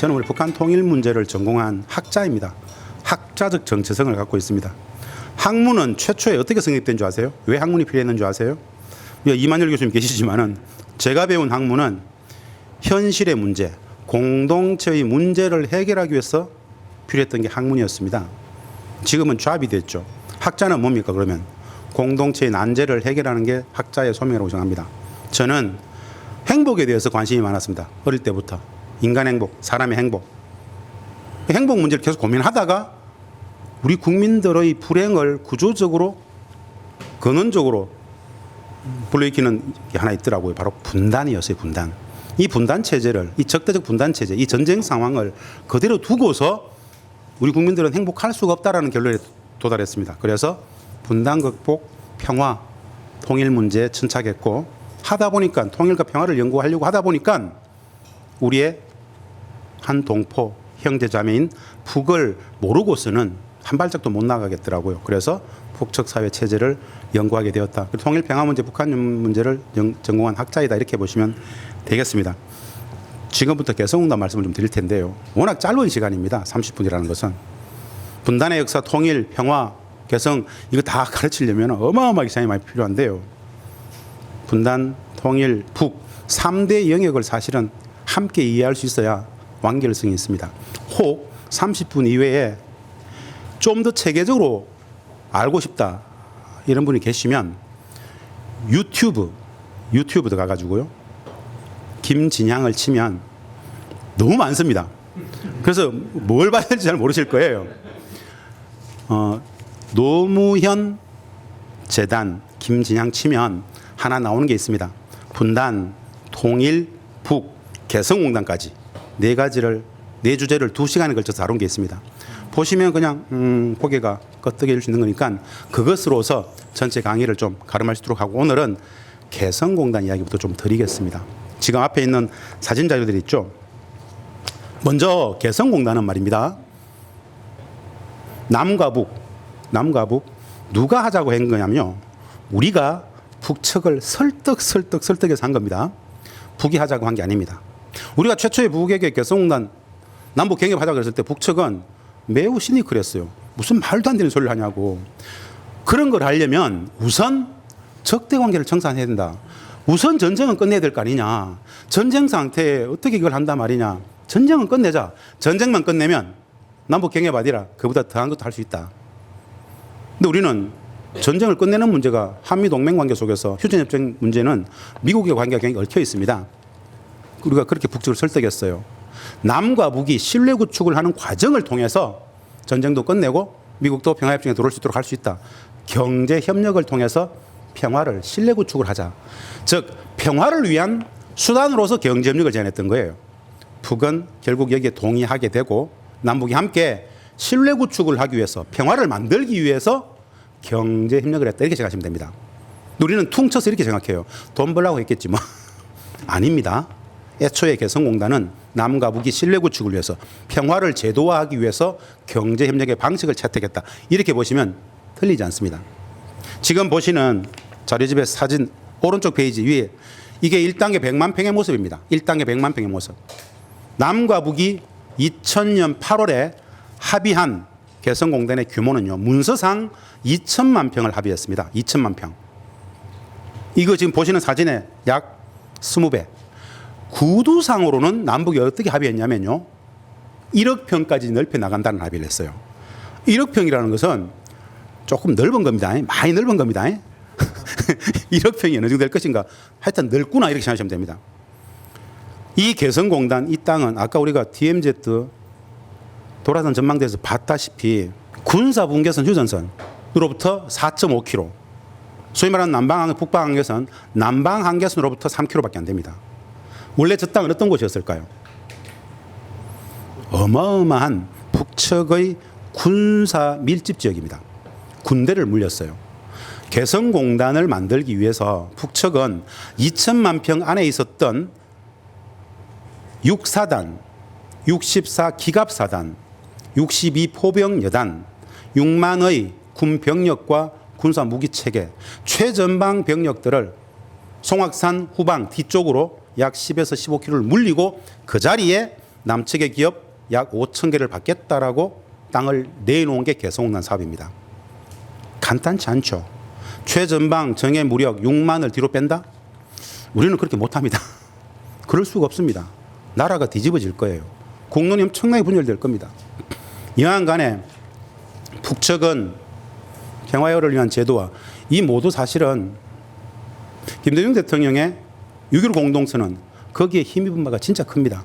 저는 우리 북한 통일 문제를 전공한 학자입니다. 학자적 정체성을 갖고 있습니다. 학문은 최초에 어떻게 성립된 줄 아세요? 왜 학문이 필요했는 줄 아세요? 이만열 교수님 계시지만은 제가 배운 학문은 현실의 문제, 공동체의 문제를 해결하기 위해서 필요했던 게 학문이었습니다. 지금은 잡이 됐죠. 학자는 뭡니까 그러면? 공동체의 난제를 해결하는 게 학자의 소명이라고 생각합니다. 저는 행복에 대해서 관심이 많았습니다. 어릴 때부터. 인간 행복, 사람의 행복. 행복 문제를 계속 고민하다가 우리 국민들의 불행을 구조적으로, 근원적으로 불러일으키는 게 하나 있더라고요. 바로 분단이었어요, 분단. 이 분단 체제를, 이 적대적 분단 체제, 이 전쟁 상황을 그대로 두고서 우리 국민들은 행복할 수가 없다라는 결론에 도달했습니다. 그래서 분단 극복, 평화, 통일 문제에 천착했고, 하다 보니까 통일과 평화를 연구하려고 하다 보니까 우리의 한 동포 형제 자매인 북을 모르고서는 한 발짝도 못 나가겠더라고요. 그래서 북측 사회 체제를 연구하게 되었다. 통일 평화 문제, 북한 문제를 전공한 학자이다, 이렇게 보시면 되겠습니다. 지금부터 개성공단 말씀을 좀 드릴 텐데요. 워낙 짧은 시간입니다. 30분이라는 것은. 분단의 역사, 통일, 평화, 개성, 이거 다 가르치려면 어마어마하게 시간이 많이 필요한데요. 분단, 통일, 북 3대 영역을 사실은 함께 이해할 수 있어야 완결성이 있습니다. 혹 30분 이외에 좀 더 체계적으로 알고 싶다 이런 분이 계시면 유튜브 들어가가지고요, 김진향을 치면 너무 많습니다. 그래서 뭘 봐야 될지 잘 모르실 거예요. 노무현 재단 김진향 치면 하나 나오는 게 있습니다. 분단, 통일, 북, 개성공단까지 네 주제를 2시간에 걸쳐서 다룬 게 있습니다. 보시면 그냥 고개가 끄덕여질 수 있는 거니까 그것으로서 전체 강의를 좀 가름할 수 있도록 하고, 오늘은 개성공단 이야기부터 좀 드리겠습니다. 지금 앞에 있는 사진 자료들이 있죠. 먼저 개성공단은 말입니다. 남과 북 누가 하자고 한 거냐면요, 우리가 북측을 설득해서 한 겁니다. 북이 하자고 한 게 아닙니다. 우리가 최초의 북에게 개성공단 남북 경협하자고 했을 때 북측은 매우 시니컬했어요. 무슨 말도 안 되는 소리를 하냐고. 그런 걸 하려면 우선 적대 관계를 청산해야 된다. 우선 전쟁은 끝내야 될 거 아니냐. 전쟁 상태에 어떻게 이걸 한단 말이냐. 전쟁은 끝내자. 전쟁만 끝내면 남북 경협 아니라 그보다 더한 것도 할 수 있다. 근데 우리는 전쟁을 끝내는 문제가 한미 동맹 관계 속에서 휴전협정 문제는 미국의 관계가 굉장히 얽혀 있습니다. 우리가 그렇게 북측을 설득했어요. 남과 북이 신뢰 구축을 하는 과정을 통해서 전쟁도 끝내고 미국도 평화협정에 들어올 수 있도록 할 수 있다. 경제 협력을 통해서 평화를, 신뢰 구축을 하자. 즉 평화를 위한 수단으로서 경제 협력을 제안했던 거예요. 북은 결국 여기에 동의하게 되고 남북이 함께 신뢰 구축을 하기 위해서, 평화를 만들기 위해서 경제 협력을 했다, 이렇게 생각하시면 됩니다. 우리는 퉁쳐서 이렇게 생각해요. 돈 벌라고 했겠지 뭐. 아닙니다. 애초에 개성공단은 남과 북이 신뢰 구축을 위해서, 평화를 제도화하기 위해서 경제 협력의 방식을 채택했다, 이렇게 보시면 틀리지 않습니다. 지금 보시는 자료집의 사진 오른쪽 페이지 위에 이게 1단계 100만 평의 모습입니다. 1단계 100만 평의 모습. 남과 북이 2000년 8월에 합의한 개성공단의 규모는요, 문서상 2천만 평을 합의했습니다. 2천만 평. 이거 지금 보시는 사진의 약 20배. 구두상으로는 남북이 어떻게 합의했냐면요, 1억 평까지 넓혀 나간다는 합의를 했어요. 1억 평이라는 것은 조금 넓은 겁니다. 많이 넓은 겁니다. 1억 평이 어느 정도 될 것인가. 하여튼 넓구나, 이렇게 생각하시면 됩니다. 이 개성공단, 이 땅은 아까 우리가 DMZ 도라산 전망대에서 봤다시피 군사분계선 휴전선으로부터 4.5km, 소위 말하는 남방항, 북방항계선, 남방항계선으로부터 3km밖에 안 됩니다. 원래 저 땅은 어떤 곳이었을까요? 어마어마한 북측의 군사 밀집 지역입니다. 군대를 물렸어요. 개성공단을 만들기 위해서 북측은 2천만 평 안에 있었던 6사단, 64기갑사단, 62포병여단, 6만의 군병력과 군사무기체계, 최전방 병력들을 송악산 후방 뒤쪽으로 약 10에서 15km를 물리고 그 자리에 남측의 기업 약 5천 개를 받겠다라고 땅을 내놓은 게 개성공단 사업입니다. 간단치 않죠. 최전방 정예 무력 6만을 뒤로 뺀다? 우리는 그렇게 못합니다. 그럴 수가 없습니다. 나라가 뒤집어질 거예요. 공론이 엄청나게 분열될 겁니다. 이왕 간에 북측은 평화협을 위한 제도와 이 모두 사실은 김대중 대통령의 6.15 공동선언 거기에 힘입은 바가 진짜 큽니다.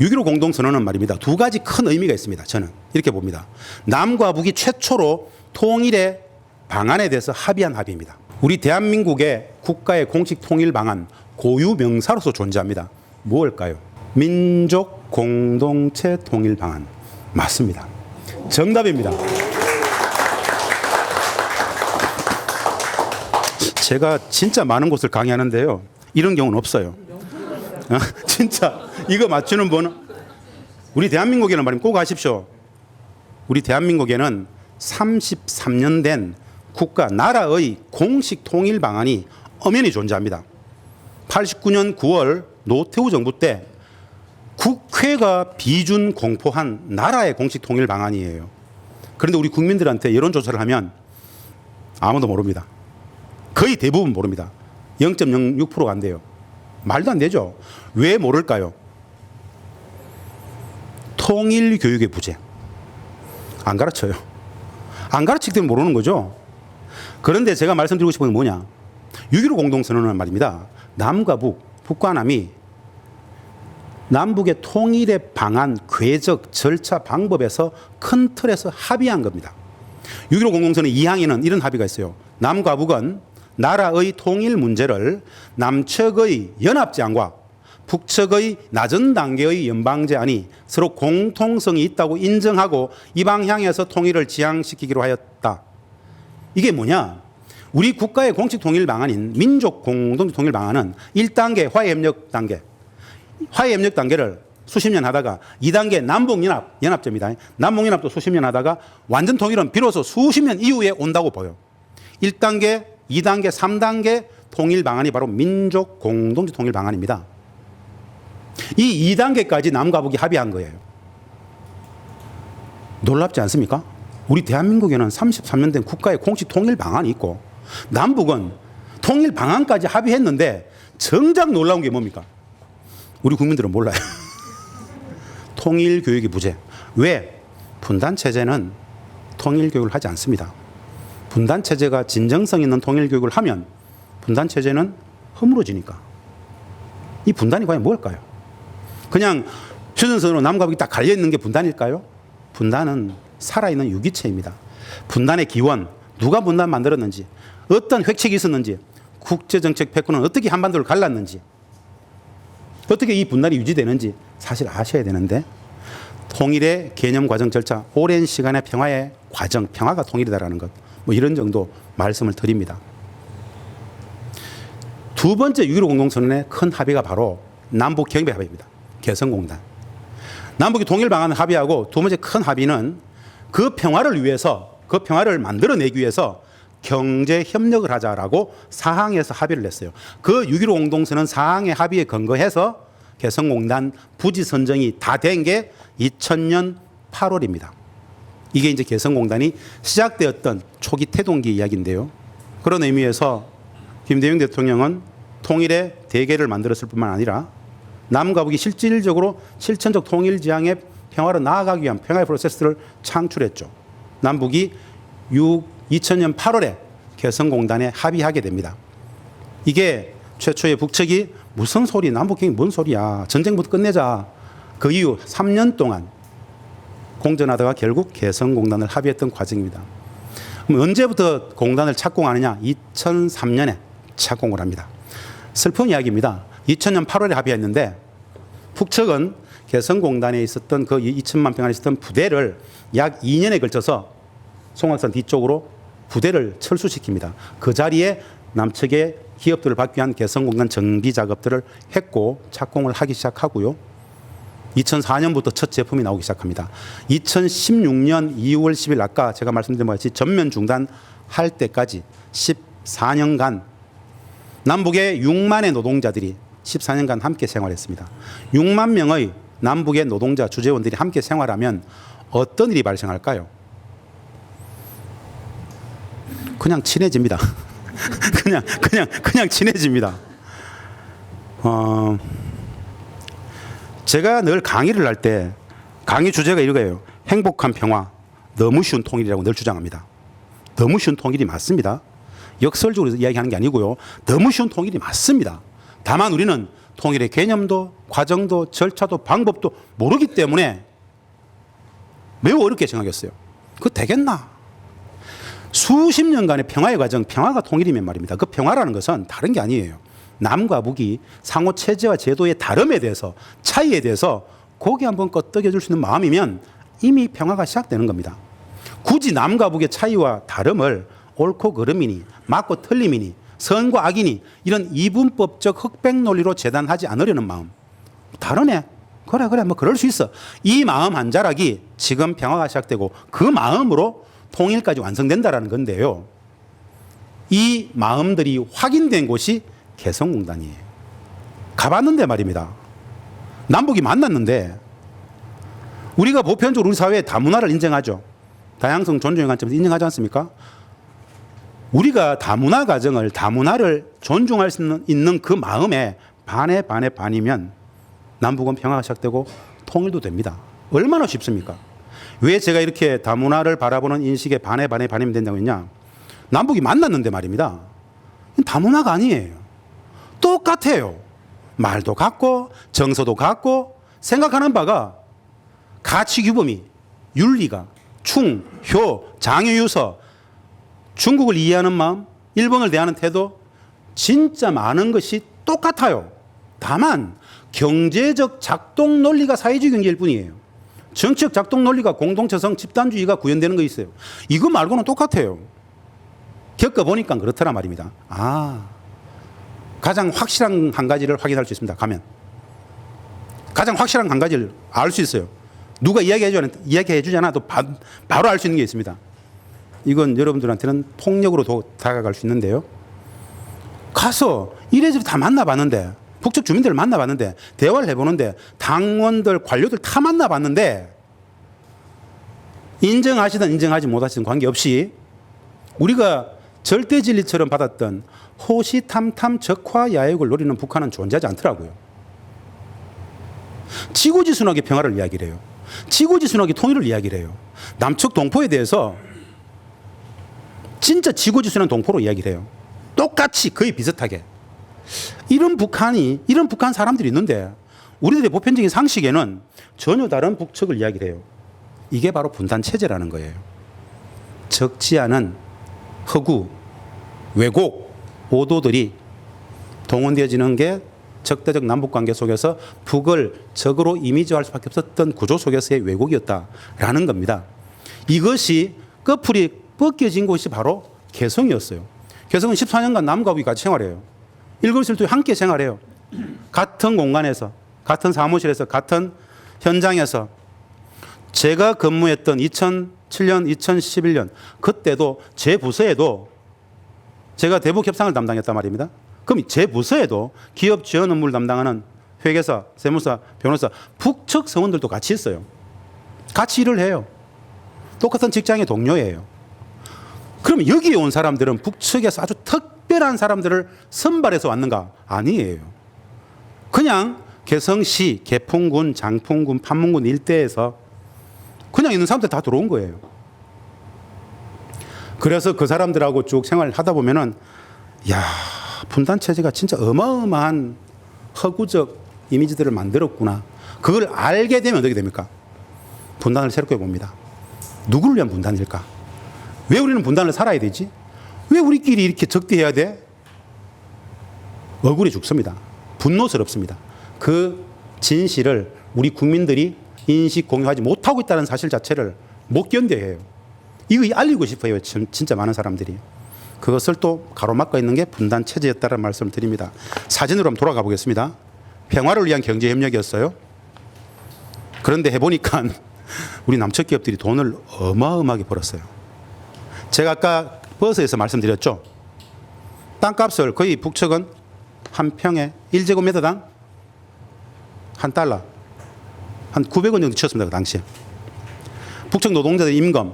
6.15 공동선언은 말입니다. 두 가지 큰 의미가 있습니다. 저는 이렇게 봅니다. 남과 북이 최초로 통일의 방안에 대해서 합의한 합의입니다. 우리 대한민국의 국가의 공식 통일 방안 고유 명사로서 존재합니다. 무엇일까요? 민족 공동체 통일 방안. 맞습니다. 정답입니다. 제가 진짜 많은 곳을 강의하는데요. 이런 경우는 없어요. 진짜 이거 맞추는 분은 우리 대한민국에는 말이면 꼭 아십시오. 우리 대한민국에는 33년 된 국가 나라의 공식 통일 방안이 엄연히 존재합니다. 89년 9월 노태우 정부 때 국회가 비준 공포한 나라의 공식 통일 방안이에요. 그런데 우리 국민들한테 여론조사를 하면 아무도 모릅니다. 거의 대부분 모릅니다. 0.06%가 안 돼요. 말도 안 되죠. 왜 모를까요? 통일 교육의 부재. 안 가르쳐요. 안 가르치기 때문에 모르는 거죠. 그런데 제가 말씀드리고 싶은 건 뭐냐. 6.15 공동선언은 말입니다. 남과 북, 북과 남이 남북의 통일의 방안, 궤적, 절차, 방법에서 큰 틀에서 합의한 겁니다. 6.15 공동선언 2항에는 이런 합의가 있어요. 남과 북은 나라의 통일 문제를 남측의 연합제안과 북측의 낮은 단계의 연방제안이 서로 공통성이 있다고 인정하고 이 방향에서 통일을 지향시키기로 하였다. 이게 뭐냐? 우리 국가의 공식 통일 방안인 민족 공동체 통일 방안은 1단계 화해협력 단계, 화해협력 단계를 수십 년 하다가 2단계 남북연합제입니다. 남북연합도 수십 년 하다가 완전 통일은 비로소 수십 년 이후에 온다고 보여. 1단계, 2단계, 3단계 통일 방안이 바로 민족 공동체 통일 방안입니다. 이 2단계까지 남과 북이 합의한 거예요. 놀랍지 않습니까? 우리 대한민국에는 33년 된 국가의 공식 통일 방안이 있고 남북은 통일 방안까지 합의했는데 정작 놀라운 게 뭡니까? 우리 국민들은 몰라요. 통일 교육의 부재. 왜? 분단 체제는 통일 교육을 하지 않습니다. 분단 체제가 진정성 있는 통일 교육을 하면 분단 체제는 허물어지니까. 이 분단이 과연 뭘까요? 그냥 휴전선으로 남과 북이 딱 갈려 있는 게 분단일까요? 분단은 살아있는 유기체입니다. 분단의 기원, 누가 분단 만들었는지, 어떤 획책이 있었는지, 국제정책 패권은 어떻게 한반도를 갈랐는지, 어떻게 이 분단이 유지되는지 사실 아셔야 되는데 통일의 개념 과정 절차, 오랜 시간의 평화의 과정, 평화가 통일이다라는 것, 뭐 이런 정도 말씀을 드립니다. 두 번째 6.15 공동선언의 큰 합의가 바로 남북 경비 합의입니다. 개성공단. 남북이 통일 방안을 합의하고 두 번째 큰 합의는 그 평화를 위해서, 그 평화를 만들어내기 위해서 경제 협력을 하자라고 사항에서 합의를 냈어요. 그 6.15 공동선언 사항의 합의에 근거해서 개성공단 부지 선정이 다 된 게 2000년 8월입니다. 이게 이제 개성공단이 시작되었던 초기 태동기 이야기인데요. 그런 의미에서 김대중 대통령은 통일의 대계를 만들었을 뿐만 아니라 남과 북이 실질적으로 실천적 통일 지향의 평화로 나아가기 위한 평화의 프로세스를 창출했죠. 남북이 2000년 8월에 개성공단에 합의하게 됩니다. 이게 최초의 북측이 무슨 소리, 남북경이 뭔 소리야, 전쟁부터 끝내자. 그 이후 3년 동안 공전하다가 결국 개성공단을 합의했던 과정입니다. 그럼 언제부터 공단을 착공하느냐? 2003년에 착공을 합니다. 슬픈 이야기입니다. 2000년 8월에 합의했는데 북측은 개성공단에 있었던 그 2천만 평 안에 있었던 부대를 약 2년에 걸쳐서 송악산 뒤쪽으로 부대를 철수시킵니다. 그 자리에 남측의 기업들을 받기 위한 개성공단 정비 작업들을 했고 착공을 하기 시작하고요. 2004년부터 첫 제품이 나오기 시작합니다. 2016년 2월 10일 아까 제가 말씀드린 것 같이 전면 중단할 때까지 14년간 남북의 6만의 노동자들이 14년간 함께 생활했습니다. 6만 명의 남북의 노동자 주재원들이 함께 생활하면 어떤 일이 발생할까요? 그냥 친해집니다. 그냥 친해집니다. 제가 늘 강의를 할 때 강의 주제가 이거예요. 행복한 평화, 너무 쉬운 통일이라고 늘 주장합니다. 너무 쉬운 통일이 맞습니다. 역설적으로 이야기하는 게 아니고요. 너무 쉬운 통일이 맞습니다. 다만 우리는 통일의 개념도 과정도 절차도 방법도 모르기 때문에 매우 어렵게 생각했어요. 그거 되겠나? 수십 년간의 평화의 과정, 평화가 통일이면 말입니다. 그 평화라는 것은 다른 게 아니에요. 남과 북이 상호 체제와 제도의 다름에 대해서, 차이에 대해서 고개 한번 끄덕여 줄 수 있는 마음이면 이미 평화가 시작되는 겁니다. 굳이 남과 북의 차이와 다름을 옳고 그름이니 맞고 틀림이니 선과 악이니 이런 이분법적 흑백 논리로 재단하지 않으려는 마음. 다르네. 그래 뭐 그럴 수 있어. 이 마음 한 자락이 지금 평화가 시작되고 그 마음으로 통일까지 완성된다라는 건데요. 이 마음들이 확인된 곳이 개성공단이에요. 가봤는데 말입니다. 남북이 만났는데 우리가 보편적으로 우리 사회의 다문화를 인정하죠. 다양성 존중의 관점에서 인정하지 않습니까? 우리가 다문화 가정을, 다문화를 존중할 수 있는 그 마음에 반이면 남북은 평화가 시작되고 통일도 됩니다. 얼마나 쉽습니까? 왜 제가 이렇게 다문화를 바라보는 인식에 반이면 된다고 했냐? 남북이 만났는데 말입니다. 다문화가 아니에요. 똑같아요. 말도 같고 정서도 같고 생각하는 바가 가치 규범이 윤리가 충, 효, 장유유서 중국을 이해하는 마음, 일본을 대하는 태도 진짜 많은 것이 똑같아요. 다만 경제적 작동 논리가 사회주의 경제일 뿐이에요. 정치적 작동 논리가 공동체성 집단주의가 구현되는 거 있어요. 이거 말고는 똑같아요. 겪어보니까 그렇더라 말입니다. 가장 확실한 한 가지를 확인할 수 있습니다. 가면. 가장 확실한 한 가지를 알 수 있어요. 누가 이야기해 주지 않아도 바로 알 수 있는 게 있습니다. 이건 여러분들한테는 폭력으로 다가갈 수 있는데요. 가서 이래저래 다 만나봤는데, 북측 주민들을 만나봤는데, 대화를 해보는데, 당원들, 관료들 다 만나봤는데, 인정하시든 인정하지 못하시든 관계없이 우리가 절대 진리처럼 받았던 호시탐탐 적화 야욕을 노리는 북한은 존재하지 않더라고요. 지고지순하게 평화를 이야기를 해요. 지고지순하게 통일을 이야기를 해요. 남측 동포에 대해서 진짜 지고지순한 동포로 이야기를 해요. 똑같이 거의 비슷하게. 이런 북한 사람들이 있는데 우리들의 보편적인 상식에는 전혀 다른 북측을 이야기를 해요. 이게 바로 분단체제라는 거예요. 적지 않은 허구, 왜곡, 오도들이 동원되어지는 게 적대적 남북관계 속에서 북을 적으로 이미지화할 수밖에 없었던 구조 속에서의 왜곡이었다라는 겁니다. 이것이 끝풀이 벗겨진 곳이 바로 개성이었어요. 개성은 14년간 남과 북이 같이 생활해요. 일거수일투 함께 생활해요. 같은 공간에서, 같은 사무실에서, 같은 현장에서. 제가 근무했던 2007년, 2011년 그때도 제 부서에도 제가 대북 협상을 담당했단 말입니다. 그럼 제 부서에도 기업 지원 업무를 담당하는 회계사, 세무사, 변호사, 북측 성원들도 같이 있어요. 같이 일을 해요. 똑같은 직장의 동료예요. 그럼 여기에 온 사람들은 북측에서 아주 특별한 사람들을 선발해서 왔는가? 아니에요. 그냥 개성시, 개풍군, 장풍군, 판문군 일대에서 그냥 있는 사람들 다 들어온 거예요. 그래서 그 사람들하고 쭉 생활을 하다 보면은, 분단체제가 진짜 어마어마한 허구적 이미지들을 만들었구나. 그걸 알게 되면 어떻게 됩니까? 분단을 새롭게 봅니다. 누구를 위한 분단일까? 왜 우리는 분단을 살아야 되지? 왜 우리끼리 이렇게 적대해야 돼? 억울해 죽습니다. 분노스럽습니다. 그 진실을 우리 국민들이 인식 공유하지 못하고 있다는 사실 자체를 못 견뎌해요. 이거 알리고 싶어요. 진짜 많은 사람들이. 그것을 또 가로막고 있는 게 분단 체제였다는 말씀을 드립니다. 사진으로 한번 돌아가 보겠습니다. 평화를 위한 경제협력이었어요. 그런데 해보니까 우리 남측 기업들이 돈을 어마어마하게 벌었어요. 제가 아까 버스에서 말씀드렸죠. 땅값을 거의 북측은 한 평에 1제곱미터당 $1. 한 900원 정도 치웠습니다. 그 당시에. 북측 노동자들 임금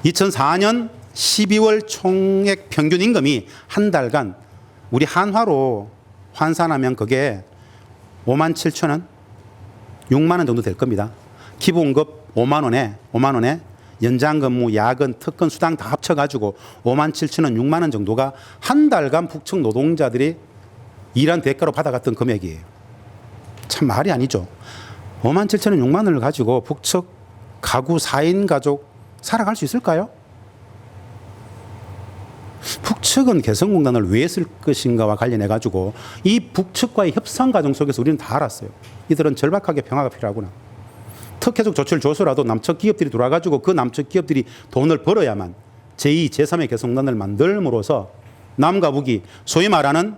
2004년 12월 총액 평균 임금이 한 달간 우리 한화로 환산하면 그게 5만 7천 원, 6만 원 정도 될 겁니다. 기본급 5만 원에 연장 근무, 야근, 특근, 수당 다 합쳐가지고 5만 7천 원, 6만 원 정도가 한 달간 북측 노동자들이 일한 대가로 받아갔던 금액이에요. 참 말이 아니죠. 5만 7천 원, 6만 원을 가지고 북측 가구 4인 가족 살아갈 수 있을까요? 북측은 개성공단을 왜 쓸 것인가와 관련해 가지고 이 북측과의 협상 과정 속에서 우리는 다 알았어요. 이들은 절박하게 평화가 필요하구나. 특혜적 조치를 줘서라도 남측 기업들이 돌아가지고 그 남측 기업들이 돈을 벌어야만 제2, 제3의 개성공단을 만들므로써 남과 북이 소위 말하는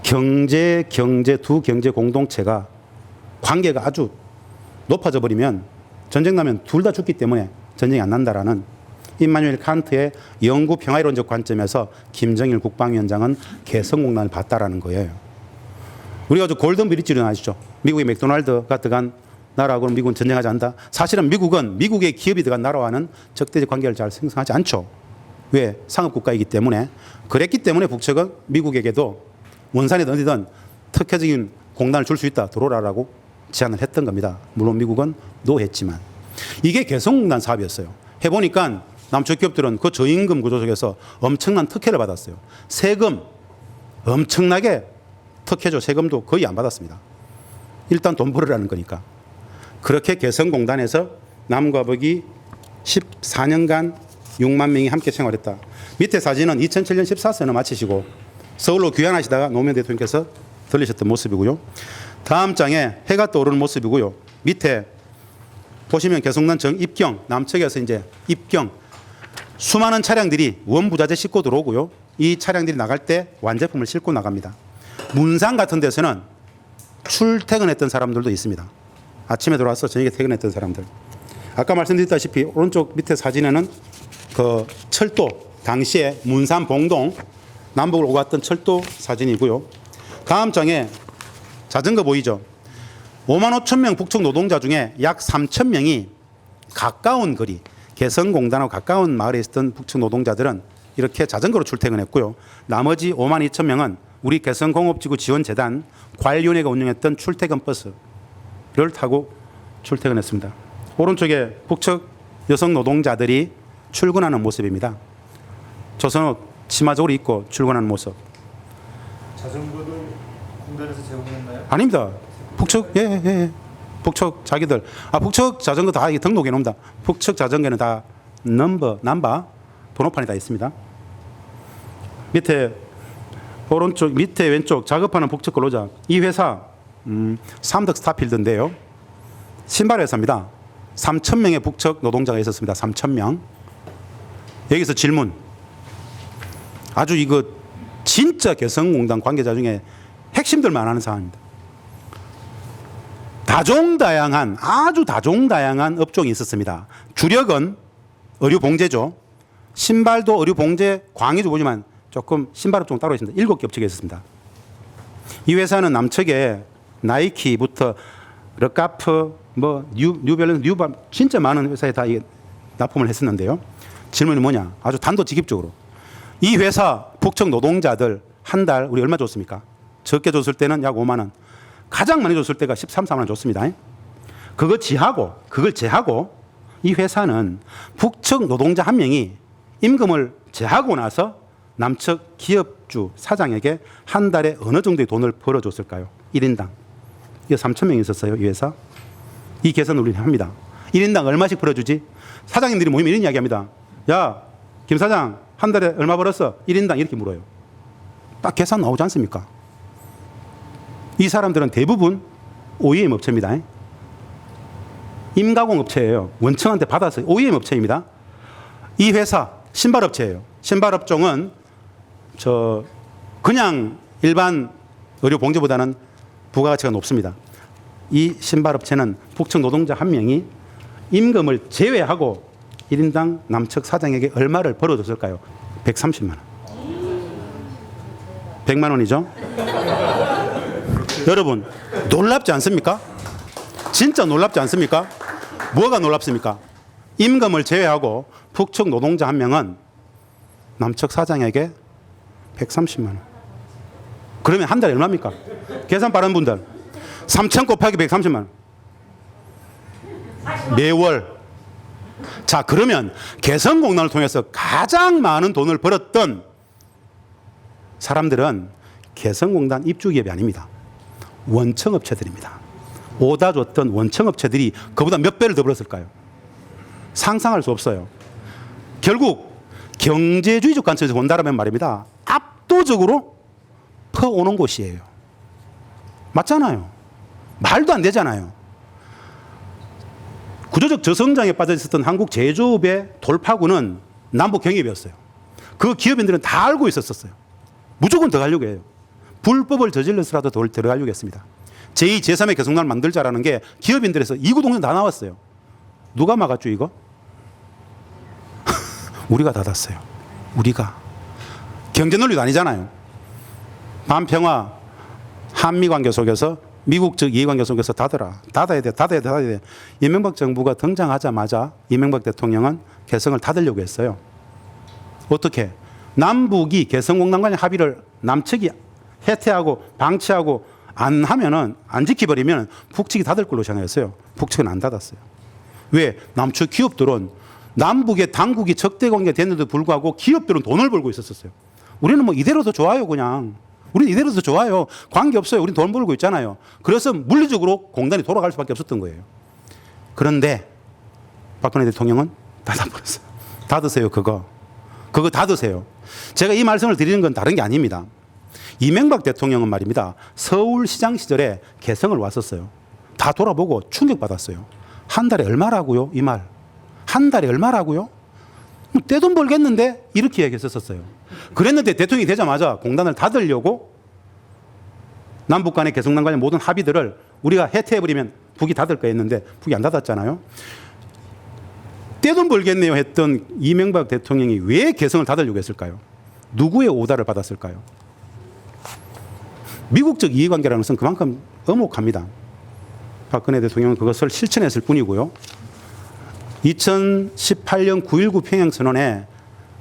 두 경제 공동체가 관계가 아주 높아져 버리면 전쟁 나면 둘 다 죽기 때문에 전쟁이 안 난다라는 임마누엘 칸트의 영구 평화이론적 관점에서 김정일 국방위원장은 개성공단을 봤다라는 거예요. 우리가 골든 브릿지를 아시죠? 미국의 맥도날드가 들어간 나라하고는 미국은 전쟁하지 않는다. 사실은 미국은 미국의 기업이 들어간 나라와는 적대적 관계를 잘 생성하지 않죠. 왜? 상업국가이기 때문에. 그랬기 때문에 북측은 미국에게도 원산이든 어디든 특혜적인 공단을 줄 수 있다. 들어오라라고 제안을 했던 겁니다. 물론 미국은 노했지만. 이게 개성공단 사업이었어요. 해보니까 남측 기업들은 그 저임금 구조 속에서 엄청난 특혜를 받았어요. 세금 엄청나게 특혜죠. 세금도 거의 안 받았습니다. 일단 돈 벌으라는 거니까. 그렇게 개성공단에서 남과 북이 14년간 6만 명이 함께 생활했다. 밑에 사진은 2007년 14선을 마치시고 서울로 귀환하시다가 노무현 대통령께서 들리셨던 모습이고요. 다음 장에 해가 떠오르는 모습이고요. 밑에 보시면 개성공단 정입경, 남측에서 이제 입경, 수많은 차량들이 원부자재 싣고 들어오고요. 이 차량들이 나갈 때 완제품을 싣고 나갑니다. 문상 같은 데서는 출퇴근했던 사람들도 있습니다. 아침에 들어와서 저녁에 퇴근했던 사람들. 아까 말씀드렸다시피 오른쪽 밑에 사진에는 그 철도, 당시에 문산 봉동 남북을 오고 갔던 철도 사진이고요. 다음 장에 자전거 보이죠? 5만 5천 명 북측 노동자 중에 약 3천 명이 가까운 거리, 개성공단하고 가까운 마을에 있었던 북측 노동자들은 이렇게 자전거로 출퇴근했고요. 나머지 5만 2천 명은 우리 개성공업지구 지원재단 관리위원회가 운영했던 출퇴근 버스를 타고 출퇴근했습니다. 오른쪽에 북측 여성 노동자들이 출근하는 모습입니다. 조선옷 치마적으로 입고 출근하는 모습. 자전거도 공단에서 제공했나요? 아닙니다. 북측 북측 자기들 북측 자전거 다 등록해 놓습니다. 북측 자전거는 다 넘버 번호판이 다 있습니다. 밑에 오른쪽 밑에 왼쪽 작업하는 북측 근로자 이 회사 삼덕 스타필드인데요. 신발 회사입니다. 3천 명의 북측 노동자가 있었습니다. 3천 명. 여기서 질문. 아주 이거 진짜 개성공단 관계자 중에 핵심들만 아는 사안입니다. 다종다양한 아주 다종다양한 업종이 있었습니다. 주력은 의류봉제죠. 신발도 의류봉제 광의도 보지만 조금 신발 업종 따로 있습니다. 7개 업체가 있었습니다. 이 회사는 남측에 나이키부터 르카프, 뉴밸런스, 뉴발 진짜 많은 회사에 다 납품을 했었는데요. 질문이 뭐냐? 아주 단도직입적으로 이 회사 북측 노동자들 한 달 우리 얼마 줬습니까? 적게 줬을 때는 약 5만 원. 가장 많이 줬을 때가 13, 14만 원 줬습니다. 그걸 제하고 이 회사는 북측 노동자 한 명이 임금을 제하고 나서 남측 기업주 사장에게 한 달에 어느 정도의 돈을 벌어줬을까요? 1인당. 이거 3천 명이 있었어요. 이 회사. 이 계산을 우리는 합니다. 1인당 얼마씩 벌어주지? 사장님들이 모이면 이런 이야기합니다. 야, 김 사장 한 달에 얼마 벌었어? 1인당 이렇게 물어요. 딱 계산 나오지 않습니까? 이 사람들은 대부분 OEM 업체입니다. 임가공 업체예요. 원청한테 받아서 OEM 업체입니다. 이 회사 신발 업체예요. 신발 업종은 그냥 일반 의료 봉제보다는 부가가치가 높습니다. 이 신발 업체는 북측 노동자 한 명이 임금을 제외하고 1인당 남측 사장에게 얼마를 벌어줬을까요? 130만 원. 100만 원이죠? 여러분 놀랍지 않습니까? 진짜 놀랍지 않습니까? 뭐가 놀랍습니까? 임금을 제외하고 북측 노동자 한 명은 남측 사장에게 130만 원. 그러면 한 달에 얼마입니까? 계산 빠른 분들 3천 곱하기 130만 원. 매월. 자, 그러면 개성공단을 통해서 가장 많은 돈을 벌었던 사람들은 개성공단 입주기업이 아닙니다. 원청업체들입니다. 오다 줬던 원청업체들이 그보다 몇 배를 더 벌었을까요? 상상할 수 없어요. 결국 경제주의적 관점에서 본다면 말입니다. 압도적으로 퍼오는 곳이에요. 맞잖아요. 말도 안 되잖아요. 구조적 저성장에 빠져 있었던 한국 제조업의 돌파구는 남북 경협이었어요. 그 기업인들은 다 알고 있었어요. 무조건 더 가려고 해요. 불법을 저질러서라도 더 들어가려고 했습니다. 제2, 제3의 개성공단을 만들자라는 게 기업인들에서 이구동성 다 나왔어요. 누가 막았죠, 이거? 우리가 닫았어요. 우리가. 경제 논리도 아니잖아요. 반평화 한미관계 속에서 미국 즉 이해관계 속에서 닫아야 돼. 이명박 정부가 등장하자마자 이명박 대통령은 개성을 닫으려고 했어요. 어떻게? 남북이 개성공단 간의 합의를 남측이 해태하고 방치하고 안 하면은, 안 지켜버리면 북측이 닫을 걸로 생각했어요. 북측은 안 닫았어요. 왜? 남측 기업들은 남북의 당국이 적대 관계 됐는데도 불구하고 기업들은 돈을 벌고 있었어요. 우리는 뭐 이대로 더 좋아요, 그냥. 우리는 이대로 더 좋아요. 관계 없어요. 우리는 돈 벌고 있잖아요. 그래서 물리적으로 공단이 돌아갈 수밖에 없었던 거예요. 그런데 박근혜 대통령은 닫아버렸어요. 닫으세요, 그거. 그거 닫으세요. 제가 이 말씀을 드리는 건 다른 게 아닙니다. 이명박 대통령은 말입니다. 서울시장 시절에 개성을 왔었어요. 다 돌아보고 충격받았어요. 한 달에 얼마라고요? 이 말. 한 달에 얼마라고요? 뭐 떼돈 벌겠는데? 이렇게 얘기했었어요. 그랬는데 대통령이 되자마자 공단을 닫으려고 남북 간의 개성공단 간의 모든 합의들을 우리가 해태해버리면 북이 닫을 거 했는데 북이 안 닫았잖아요. 떼돈 벌겠네요 했던 이명박 대통령이 왜 개성을 닫으려고 했을까요? 누구의 오다를 받았을까요? 미국적 이해관계라는 것은 그만큼 엄혹합니다. 박근혜 대통령은 그것을 실천했을 뿐이고요. 2018년 9.19 평양선언에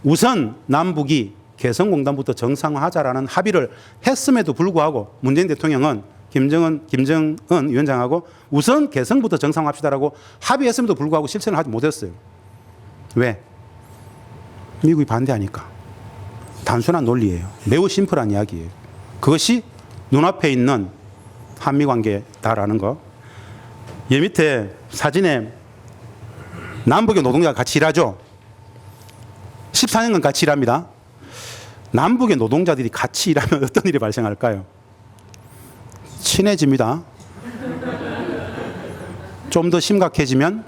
우선 남북이 개성공단부터 정상화하자라는 합의를 했음에도 불구하고 문재인 대통령은 김정은 위원장하고 우선 개성부터 정상화합시다라고 합의했음에도 불구하고 실천을 하지 못했어요. 왜? 미국이 반대하니까. 단순한 논리예요. 매우 심플한 이야기예요. 그것이 눈앞에 있는 한미관계다라는 거. 이 밑에 사진에 남북의 노동자가 같이 일하죠. 14년간 같이 일합니다. 남북의 노동자들이 같이 일하면 어떤 일이 발생할까요? 친해집니다. 좀 더 심각해지면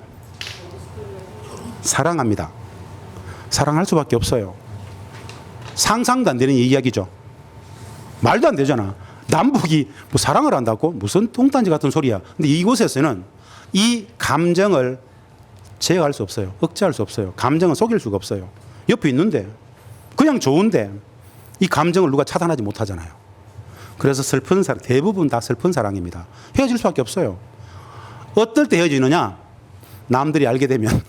사랑합니다. 사랑할 수밖에 없어요. 상상도 안 되는 이야기죠. 말도 안 되잖아. 남북이 뭐 사랑을 한다고? 무슨 똥단지 같은 소리야. 근데 이곳에서는 이 감정을 제어할 수 없어요. 억제할 수 없어요. 감정은 속일 수가 없어요. 옆에 있는데, 그냥 좋은데 이 감정을 누가 차단하지 못하잖아요. 그래서 슬픈 사랑, 대부분 다 슬픈 사랑입니다. 헤어질 수밖에 없어요. 어떨 때 헤어지느냐? 남들이 알게 되면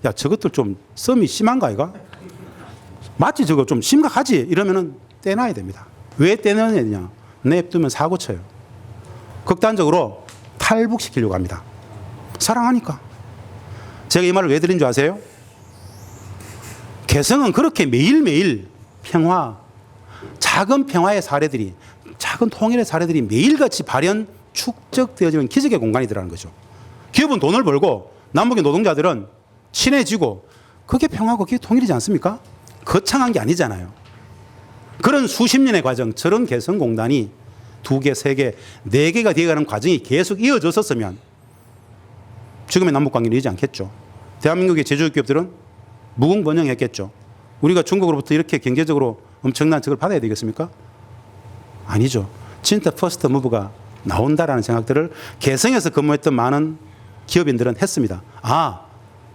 야, 저것들 좀 썸이 심한가 이가? 맞지, 저거 좀 심각하지? 이러면은 떼놔야 됩니다. 왜 떼놔야 되냐? 냅두면 사고 쳐요. 극단적으로 탈북시키려고 합니다. 사랑하니까. 제가 이 말을 왜 드린 줄 아세요? 개성은 그렇게 매일매일 평화, 작은 평화의 사례들이, 작은 통일의 사례들이 매일같이 발현, 축적되어지는 기적의 공간이더라는 거죠. 기업은 돈을 벌고 남북의 노동자들은 친해지고 그게 평화고 그게 통일이지 않습니까? 거창한 게 아니잖아요. 그런 수십 년의 과정, 저런 개성공단이 2개, 3개, 4개가 되어가는 과정이 계속 이어졌었으면 지금의 남북관계는 이지 않겠죠. 대한민국의 제조기업들은 무궁번영했겠죠. 우리가 중국으로부터 이렇게 경제적으로 엄청난 적을 받아야 되겠습니까? 아니죠. 진짜 퍼스트 무브가 나온다라는 생각들을 개성에서 근무했던 많은 기업인들은 했습니다. 아,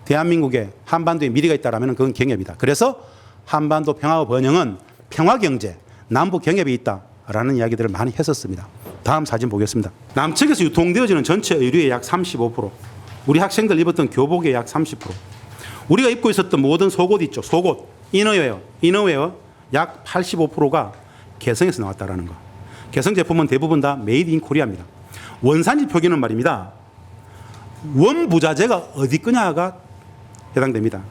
대한민국에 한반도에 미래가 있다라면 그건 경협이다. 그래서 한반도 평화와 번영은 평화경제, 남북 경협이 있다. 라는 이야기들을 많이 했었습니다. 다음 사진 보겠습니다. 남측에서 유통되어지는 전체 의류의 약 35%, 우리 학생들 입었던 교복의 약 30%, 우리가 입고 있었던 모든 속옷 있죠. 속옷, 이너웨어 약 85%가 개성에서 나왔다라는 거. 개성 제품은 대부분 다 메이드 인 코리아입니다. 원산지 표기는 말입니다. 원부자재가 어디 거냐가 해당됩니다.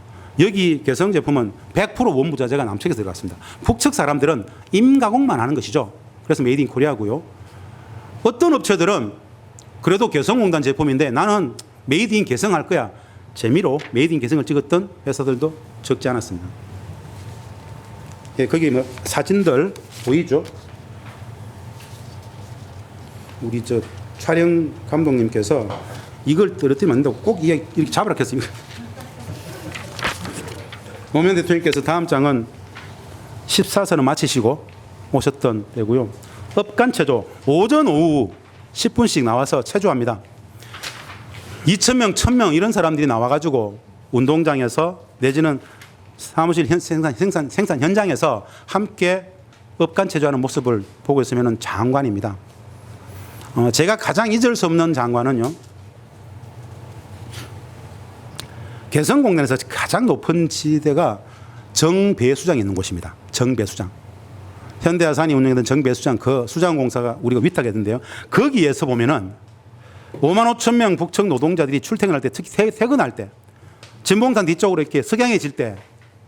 여기 개성 제품은 100% 원부자재가 남측에서 들어갔습니다. 북측 사람들은 임가공만 하는 것이죠. 그래서 메이드 인 코리아고요. 어떤 업체들은 그래도 개성공단 제품인데 나는 메이드 인 개성 할 거야. 재미로 메이드 인 개성을 찍었던 회사들도 적지 않았습니다. 예, 거기 뭐 사진들 보이죠? 우리 저 촬영 감독님께서 이걸 떨어뜨리면 안 된다고 꼭 이렇게 잡으라 했습니다. 노무현 대통령께서 다음 장은 14선을 마치시고 오셨던 때고요. 업간 체조, 오전 오후 10분씩 나와서 체조합니다. 2,000명, 1,000명 이런 사람들이 나와가지고 운동장에서 내지는 사무실 생산 현장에서 함께 업간 체조하는 모습을 보고 있으면 장관입니다. 제가 가장 잊을 수 없는 장관은요, 개성공단에서 가장 높은 지대가 정배수장이 있는 곳입니다. 정배수장. 현대아산이 운영했던 정배수장, 그 수장공사가 우리가 위탁했는데요. 거기에서 보면은 5만 5천 명 북측 노동자들이 출퇴근할 때, 특히 퇴근할 때, 진봉산 뒤쪽으로 이렇게 석양해질 때,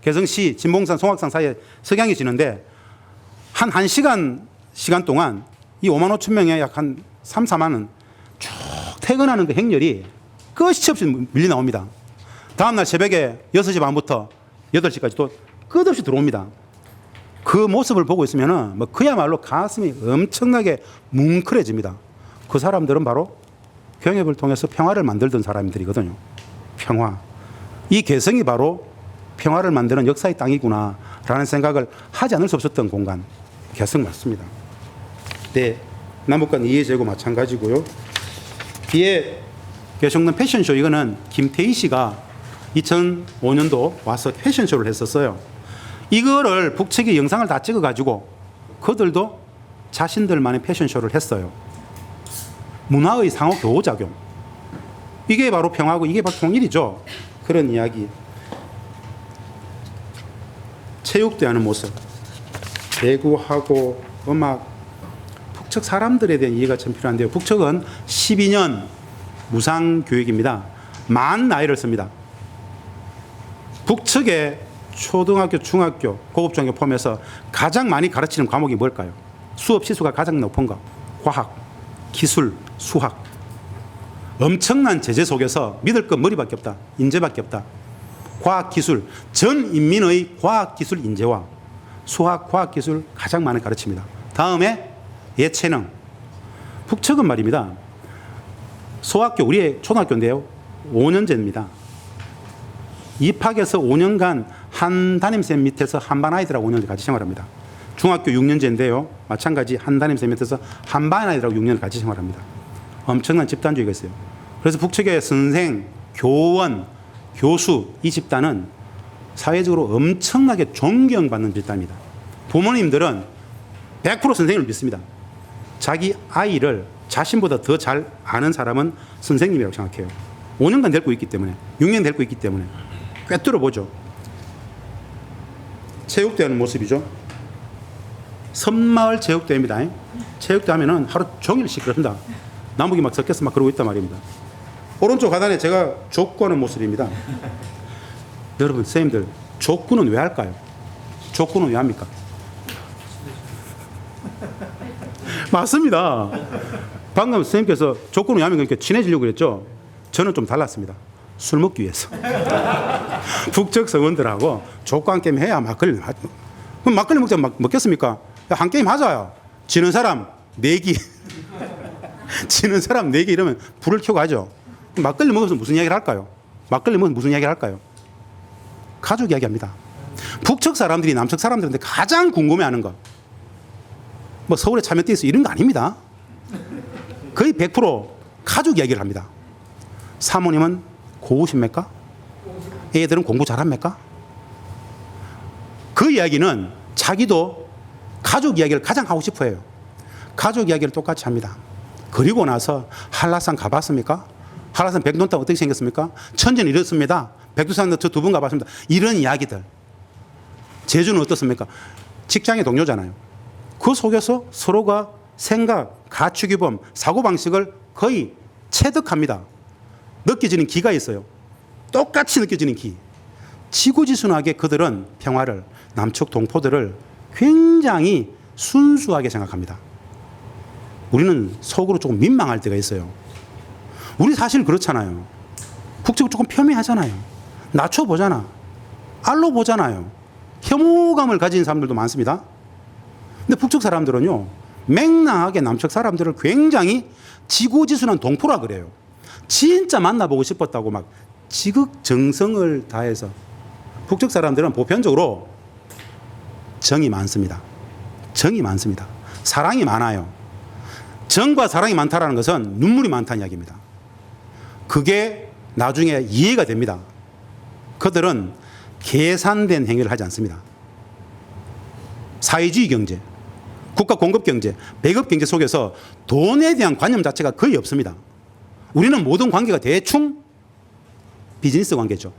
개성시 진봉산 송악산 사이에 석양해지는데 한 1시간 시간 동안 이 5만 5천 명에 약 한 3, 4만은 쭉 퇴근하는 그 행렬이 끝이 없이 밀려 나옵니다. 다음날 새벽에 6시 반부터 8시까지 또 끝없이 들어옵니다. 그 모습을 보고 있으면 뭐 그야말로 가슴이 엄청나게 뭉클해집니다. 그 사람들은 바로 경협을 통해서 평화를 만들던 사람들이거든요. 평화. 이 개성이 바로 평화를 만드는 역사의 땅이구나 라는 생각을 하지 않을 수 없었던 공간. 개성 맞습니다. 네, 남북간 이해제고 마찬가지고요. 뒤에 계속는 패션쇼, 이거는 김태희 씨가 2005년도 와서 패션쇼를 했었어요. 이거를 북측이 영상을 다 찍어가지고 그들도 자신들만의 패션쇼를 했어요. 문화의 상호 교호작용. 이게 바로 평화고 이게 바로 통일이죠. 그런 이야기. 체육도 하는 모습. 배구하고 음악. 북측 사람들에 대한 이해가 참 필요한데요. 북측은 12년 무상교육입니다. 만 나이를 씁니다. 북측의 초등학교, 중학교, 고급중학교 포함해서 가장 많이 가르치는 과목이 뭘까요? 수업 시수가 가장 높은 거. 과학, 기술, 수학. 엄청난 제재 속에서 믿을 건 머리밖에 없다. 인재밖에 없다. 과학, 기술, 전 인민의 과학, 기술, 인재와 수학, 과학, 기술 가장 많이 가르칩니다. 다음에 예체능. 북측은 말입니다. 소학교, 우리의 초등학교인데요. 5년제입니다. 입학해서 5년간 한 담임쌤 밑에서 한반 아이들하고 5년을 같이 생활합니다. 중학교 6년제인데요. 마찬가지 한 담임쌤 밑에서 한반 아이들하고 6년을 같이 생활합니다. 엄청난 집단주의가 있어요. 그래서 북측의 선생, 교원, 교수 이 집단은 사회적으로 엄청나게 존경받는 집단입니다. 부모님들은 100% 선생님을 믿습니다. 자기 아이를 자신보다 더 잘 아는 사람은 선생님이라고 생각해요. 5년간 데리고 있기 때문에, 6년 데리고 있기 때문에 꿰뚫어 보죠. 체육대 하는 모습이죠. 섬마을 체육대입니다. 체육대 하면은 하루 종일 시끄럽습니다. 남북이 막 섞여서 막 그러고 있단 말입니다. 오른쪽 하단에 제가 족구하는 모습입니다. 여러분, 선생님들, 족구는 왜 할까요? 족구는 왜 합니까? 맞습니다. 방금 선생님께서 족구는 왜 하면 그렇게 친해지려고 그랬죠? 저는 좀 달랐습니다. 술 먹기 위해서. 북측 성원들하고 족구 한 게임 해야 막걸리. 그럼 막걸리 먹자 먹겠습니까? 야, 한 게임 하자요. 지는 사람 내기. 지는 사람 내기 이러면 불을 켜고 하죠. 막걸리 먹어서 무슨 이야기를 할까요? 막걸리 먹어서 무슨 이야기를 할까요? 가족 이야기합니다. 북측 사람들이 남측 사람들한테 가장 궁금해하는 것. 뭐 서울에 참여대에서 이런 거 아닙니다. 거의 100% 가족 이야기를 합니다. 사모님은 고우십니까? 애들은 공부 잘합니까? 그 이야기는 자기도 가족 이야기를 가장 하고 싶어 해요. 가족 이야기를 똑같이 합니다. 그리고 나서 한라산 가봤습니까? 한라산 백록담 어떻게 생겼습니까? 천지는 이렇습니다. 백두산도 저 2번 가봤습니다. 이런 이야기들. 제주는 어떻습니까? 직장의 동료잖아요. 그 속에서 서로가 생각, 가축규범, 사고방식을 거의 체득합니다. 느껴지는 기가 있어요. 똑같이 느껴지는 기. 지구지순하게 그들은 평화를, 남측 동포들을 굉장히 순수하게 생각합니다. 우리는 속으로 조금 민망할 때가 있어요. 우리 사실 그렇잖아요. 북측을 조금 폄훼하잖아요. 낮춰보잖아. 알로보잖아요. 혐오감을 가진 사람들도 많습니다. 근데 북측 사람들은요, 맹랑하게 남측 사람들을 굉장히 지고지순한 동포라 그래요. 진짜 만나보고 싶었다고 막 지극정성을 다해서. 북측 사람들은 보편적으로 정이 많습니다. 정이 많습니다. 사랑이 많아요. 정과 사랑이 많다는 것은 눈물이 많다는 이야기입니다. 그게 나중에 이해가 됩니다. 그들은 계산된 행위를 하지 않습니다. 사회주의 경제, 국가 공급 경제, 배급 경제 속에서 돈에 대한 관념 자체가 거의 없습니다. 우리는 모든 관계가 대충 비즈니스 관계죠.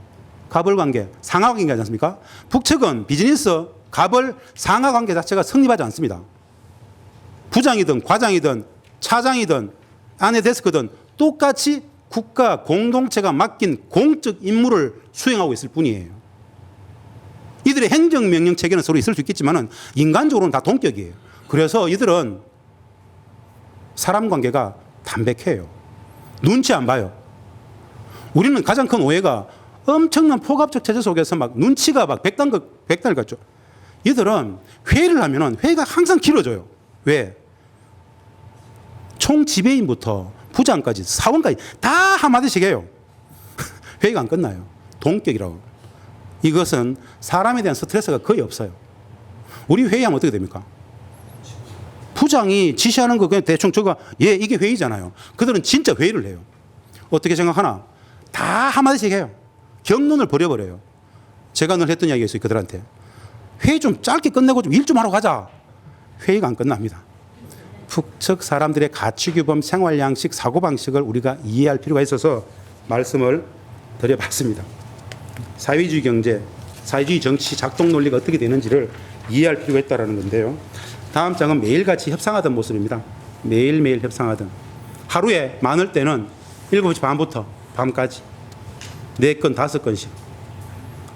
갑을 관계, 상하 관계 하지 않습니까? 북측은 비즈니스, 갑을 상하 관계 자체가 성립하지 않습니다. 부장이든 과장이든 차장이든 아내 데스크든 똑같이 국가 공동체가 맡긴 공적 임무를 수행하고 있을 뿐이에요. 이들의 행정명령 체계는 서로 있을 수 있겠지만 인간적으로는 다 동격이에요. 그래서 이들은 사람 관계가 담백해요. 눈치 안 봐요. 우리는 가장 큰 오해가 엄청난 포갑적 체제 속에서 막 눈치가 막 백단을 갖죠. 이들은 회의를 하면은 회의가 항상 길어져요. 왜? 총 지배인부터 부장까지 사원까지 다 한마디씩 해요. 회의가 안 끝나요. 동격이라고. 이것은 사람에 대한 스트레스가 거의 없어요. 우리 회의하면 어떻게 됩니까? 부장이 지시하는 거 그냥 대충 저거 예 이게 회의잖아요. 그들은 진짜 회의를 해요. 어떻게 생각하나? 다 한마디씩 해요. 경론을 벌여버려요. 제가 늘 했던 이야기가 있어요. 그들한테. 회의 좀 짧게 끝내고 좀 일 좀 하러 가자. 회의가 안 끝납니다. 북측 사람들의 가치규범, 생활양식, 사고방식을 우리가 이해할 필요가 있어서 말씀을 드려봤습니다. 사회주의 경제, 사회주의 정치 작동 논리가 어떻게 되는지를 이해할 필요가 있다는 건데요. 다음 장은 매일같이 협상하던 모습입니다. 매일매일 협상하던. 하루에 많을 때는 7시 반부터 밤까지 4건, 5건씩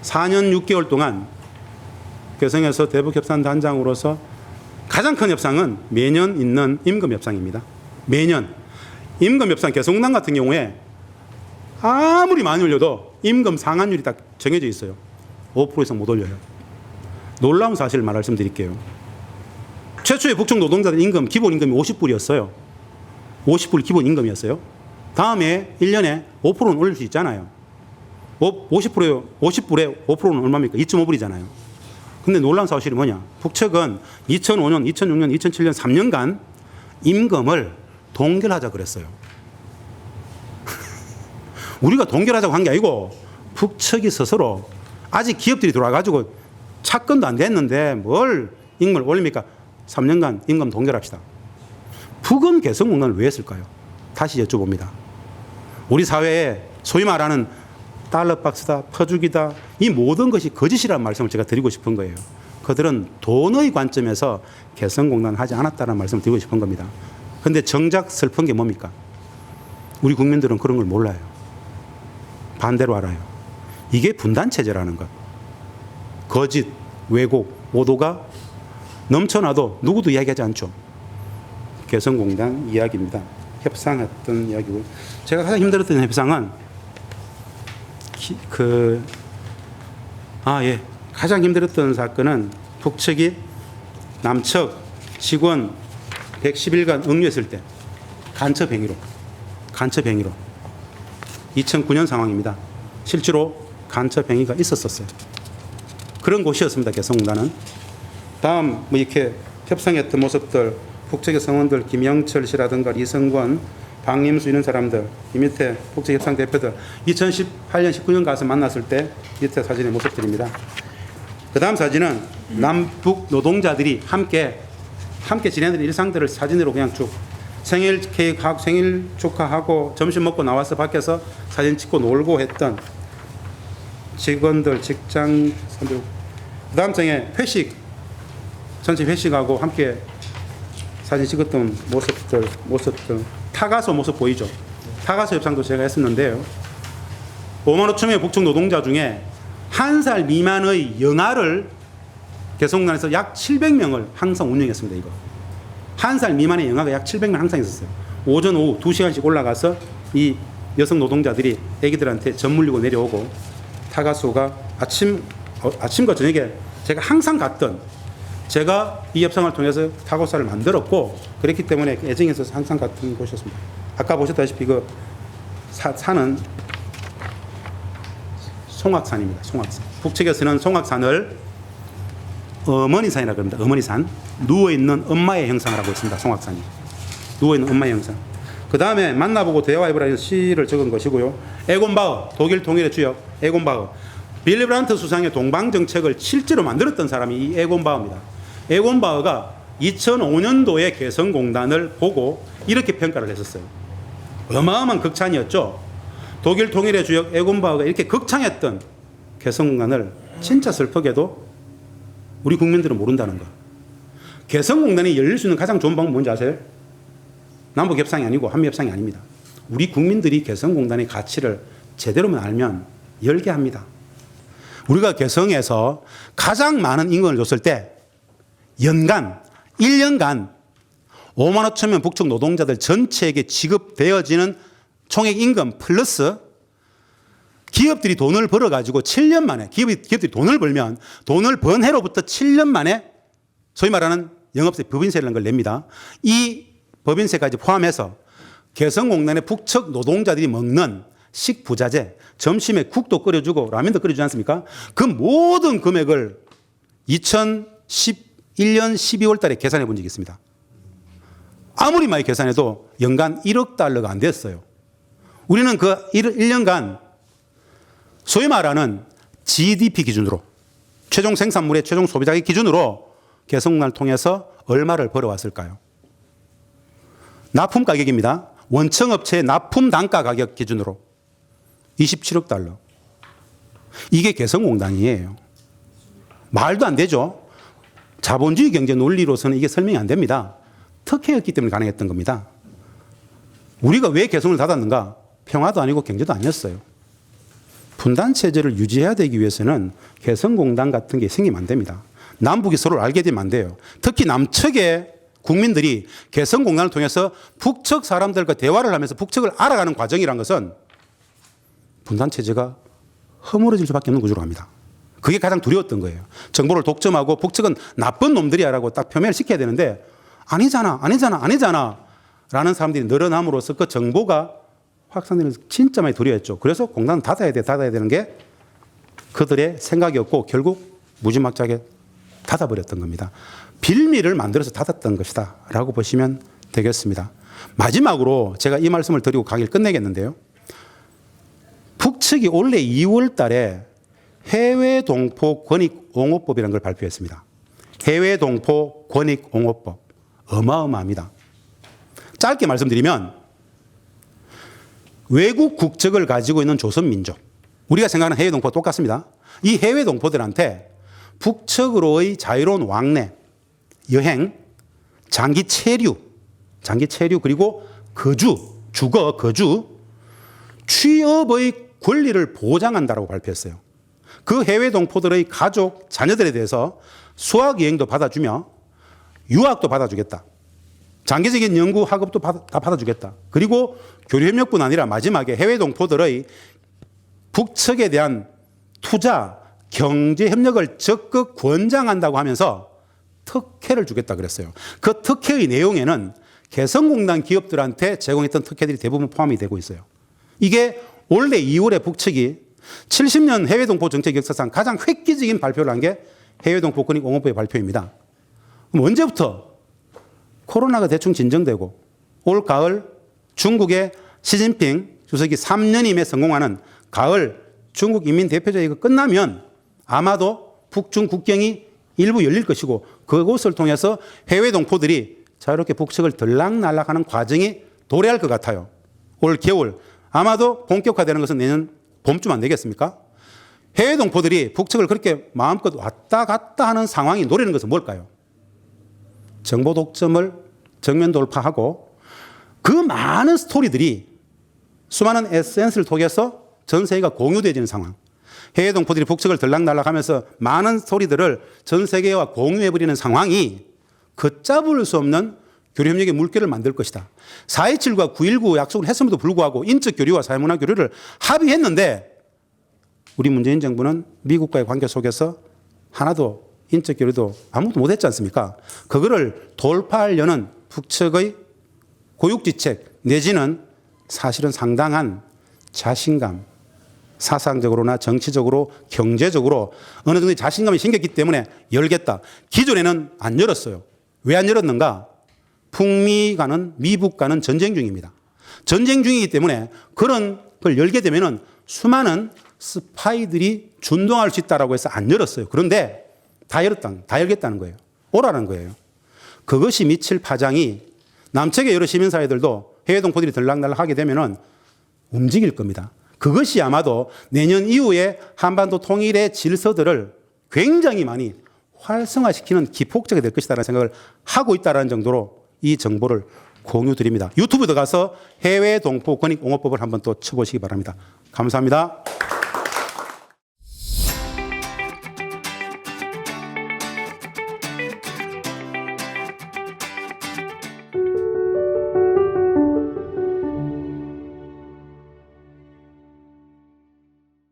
4년 6개월 동안 개성에서 대북협상단장으로서 가장 큰 협상은 매년 있는 임금협상입니다. 매년. 임금협상 개성공단 같은 경우에 아무리 많이 올려도 임금 상한율이 딱 정해져 있어요. 5% 이상 못 올려요. 놀라운 사실을 말씀드릴게요. 최초의 북측 노동자들 임금, 기본 임금이 50불이었어요. 50불 기본 임금이었어요. 다음에 1년에 5%는 올릴 수 있잖아요. 50불에 5%는 얼마입니까? 2.5불이잖아요. 근데 놀라운 사실이 뭐냐? 북측은 2005년, 2006년, 2007년 3년간 임금을 동결하자 그랬어요. 우리가 동결하자고 한 게 아니고 북측이 스스로 아직 기업들이 들어와가지고 착건도 안 됐는데 뭘 임금을 올립니까? 3년간 임금 동결합시다. 북은 개성공단을 왜 했을까요? 다시 여쭤봅니다. 우리 사회에 소위 말하는 달러박스다, 퍼주기다, 이 모든 것이 거짓이라는 말씀을 제가 드리고 싶은 거예요. 그들은 돈의 관점에서 개성공단을 하지 않았다는 말씀을 드리고 싶은 겁니다. 그런데 정작 슬픈 게 뭡니까? 우리 국민들은 그런 걸 몰라요. 반대로 알아요. 이게 분단체제라는 것. 거짓, 왜곡, 오도가 넘쳐나도 누구도 이야기하지 않죠. 개성공단 이야기입니다. 협상했던 이야기고요. 제가 가장 힘들었던 협상은 가장 힘들었던 사건은 북측이 남측 직원 110일간 응유했을 때 간첩 행위로 2009년 상황입니다. 실제로 간첩 행위가 있었어요. 그런 곳이었습니다. 개성공단은. 다음 이렇게 협상했던 모습들, 북측의 성원들 김영철 씨라든가 이성권, 박림수 이런 사람들, 이 밑에 북측협상 대표들 2018년 19년 가서 만났을 때 밑에 사진의 모습들입니다. 그 다음 사진은 남북 노동자들이 함께 함께 지내는 일상들을 사진으로 그냥 쭉 생일 케이크 하고 생일 축하하고 점심 먹고 나와서 밖에서 사진 찍고 놀고 했던 직원들, 직장 선들, 그다음 생에 회식, 전체 회식하고 함께 사진 찍었던 모습들 타가소 모습 보이죠? 타가소 협상도 제가 했었는데요. 5만 5천 명의 북측 노동자 중에 1살 미만의 영아를 개성공단에서 약 700명을 항상 운영했습니다. 이거 1살 미만의 영아가 약 700명 항상 있었어요. 오전 오후 2시간씩 올라가서 이 여성 노동자들이 애기들한테 젖 물리고 내려오고 타가소가 아침과 저녁에 제가 항상 갔던, 제가 이 협상을 통해서 타고사를 만들었고 그랬기 때문에 애정에서 항상 갔던 곳이었습니다. 아까 보셨다시피 그 산은 송악산입니다. 송악산. 북측에서는 송악산을 어머니산이라고 합니다. 어머니산. 누워있는 엄마의 형상을 하고 있습니다. 송악산이. 누워있는 엄마의 형상. 그 다음에 만나보고 대화해보라는 시를 적은 것이고요. 에곤바흐, 독일 통일의 주역 에곤바흐. 빌리 브란트 수상의 동방정책을 실제로 만들었던 사람이 이 에곤바흐입니다. 에곤바흐가 2005년도에 개성공단을 보고 이렇게 평가를 했었어요. 어마어마한 극찬이었죠. 독일 통일의 주역 에곤바흐가 이렇게 극찬했던 개성공단을 진짜 슬프게도 우리 국민들은 모른다는 거. 개성공단이 열릴 수 있는 가장 좋은 방법은 뭔지 아세요? 남북 협상이 아니고 한미 협상이 아닙니다. 우리 국민들이 개성공단의 가치를 제대로만 알면 열게 합니다. 우리가 개성에서 가장 많은 임금을 줬을 때 연간 1년간 5만 5천 명 북측 노동자들 전체에게 지급되어지는 총액 임금 플러스 기업들이 돈을 벌어가지고 7년 만에 기업들이 돈을 벌면 돈을 번 해로부터 7년 만에 소위 말하는 영업세 법인세라는 걸 냅니다. 이 법인세까지 포함해서 개성공단의 북측 노동자들이 먹는 식부자재, 점심에 국도 끓여주고 라면도 끓여주지 않습니까? 그 모든 금액을 2011년 12월 달에 계산해 본 적이 있습니다. 아무리 많이 계산해도 연간 1억 달러가 안 됐어요. 우리는 그 1년간 소위 말하는 GDP 기준으로 최종 생산물의 최종 소비자의 기준으로 개성공단을 통해서 얼마를 벌어왔을까요? 납품 가격입니다. 원청업체의 납품 단가 가격 기준으로 27억 달러. 이게 개성공단이에요. 말도 안 되죠. 자본주의 경제 논리로서는 이게 설명이 안 됩니다. 특혜였기 때문에 가능했던 겁니다. 우리가 왜 개성을 닫았는가? 평화도 아니고 경제도 아니었어요. 분단체제를 유지해야 되기 위해서는 개성공단 같은 게 생기면 안 됩니다. 남북이 서로를 알게 되면 안 돼요. 특히 남측의 국민들이 개성공단을 통해서 북측 사람들과 대화를 하면서 북측을 알아가는 과정이란 것은 분단체제가 허물어질 수밖에 없는 구조로 갑니다. 그게 가장 두려웠던 거예요. 정보를 독점하고 북측은 나쁜 놈들이야라고 딱 표명을 시켜야 되는데 아니잖아 라는 사람들이 늘어남으로써 그 정보가 확산되는 진짜 많이 두려워했죠. 그래서 공단은 닫아야 되는 게 그들의 생각이었고 결국 무지막지하게 닫아버렸던 겁니다. 빌미를 만들어서 닫았던 것이다 라고 보시면 되겠습니다. 마지막으로 제가 이 말씀을 드리고 강의를 끝내겠는데요. 북측이 올해 2월 달에 해외 동포 권익 옹호법이라는 걸 발표했습니다. 해외 동포 권익 옹호법. 어마어마합니다. 짧게 말씀드리면 외국 국적을 가지고 있는 조선민족, 우리가 생각하는 해외 동포가 똑같습니다. 이 해외 동포들한테 북측으로의 자유로운 왕래, 여행, 장기 체류 그리고 거주, 취업의 권리를 보장한다고 발표했어요. 그 해외 동포들의 가족, 자녀들에 대해서 수학여행도 받아주며 유학도 받아주겠다. 장기적인 연구 학업도 다 받아주겠다. 그리고 교류협력뿐 아니라 마지막에 해외 동포들의 북측에 대한 투자, 경제협력을 적극 권장한다고 하면서 특혜를 주겠다 그랬어요. 그 특혜의 내용에는 개성공단 기업들한테 제공했던 특혜들이 대부분 포함이 되고 있어요. 이게 올해 2월에 북측이 70년 해외동포 정책 역사상 가장 획기적인 발표를 한 게 해외동포 권익 옹호법의 발표입니다. 그럼 언제부터? 코로나가 대충 진정되고 올 가을 중국의 시진핑 주석이 3년임에 성공하는 가을 중국 인민대표제가 끝나면 아마도 북중 국경이 일부 열릴 것이고 그곳을 통해서 해외 동포들이 자유롭게 북측을 들락날락하는 과정이 도래할 것 같아요. 올 겨울 아마도 본격화되는 것은 내년 봄쯤 안 되겠습니까? 해외 동포들이 북측을 그렇게 마음껏 왔다 갔다 하는 상황이 노리는 것은 뭘까요? 정보 독점을 정면 돌파하고 그 많은 스토리들이 수많은 SNS를 통해서 전 세계가 공유되어지는 상황. 해외 동포들이 북측을 들락날락하면서 많은 스토리들을 전 세계와 공유해버리는 상황이 걷잡을 수 없는 교류협력의 물결을 만들 것이다. 4.27과 9.19 약속을 했음에도 불구하고 인적 교류와 사회문화 교류를 합의했는데 우리 문재인 정부는 미국과의 관계 속에서 하나도 인적 교류도 아무것도 못했지 않습니까? 그거를 돌파하려는 북측의 고육지책 내지는 사실은 상당한 자신감, 사상적으로나 정치적으로 경제적으로 어느 정도 자신감이 생겼기 때문에 열겠다. 기존에는 안 열었어요. 왜 안 열었는가? 북미 간은 미북 간은 전쟁 중입니다. 전쟁 중이기 때문에 그런 걸 열게 되면은 수많은 스파이들이 준동할 수 있다라고 해서 안 열었어요. 그런데 다 열겠다는 거예요. 오라는 거예요. 그것이 미칠 파장이 남측의 여러 시민사회들도 해외 동포들이 들락날락 하게 되면은 움직일 겁니다. 그것이 아마도 내년 이후에 한반도 통일의 질서들을 굉장히 많이 활성화시키는 기폭제가 될 것이다라는 생각을 하고 있다는 정도로 이 정보를 공유 드립니다. 유튜브 들어가서 해외 동포 권익 옹호법을 한번 또 쳐보시기 바랍니다. 감사합니다.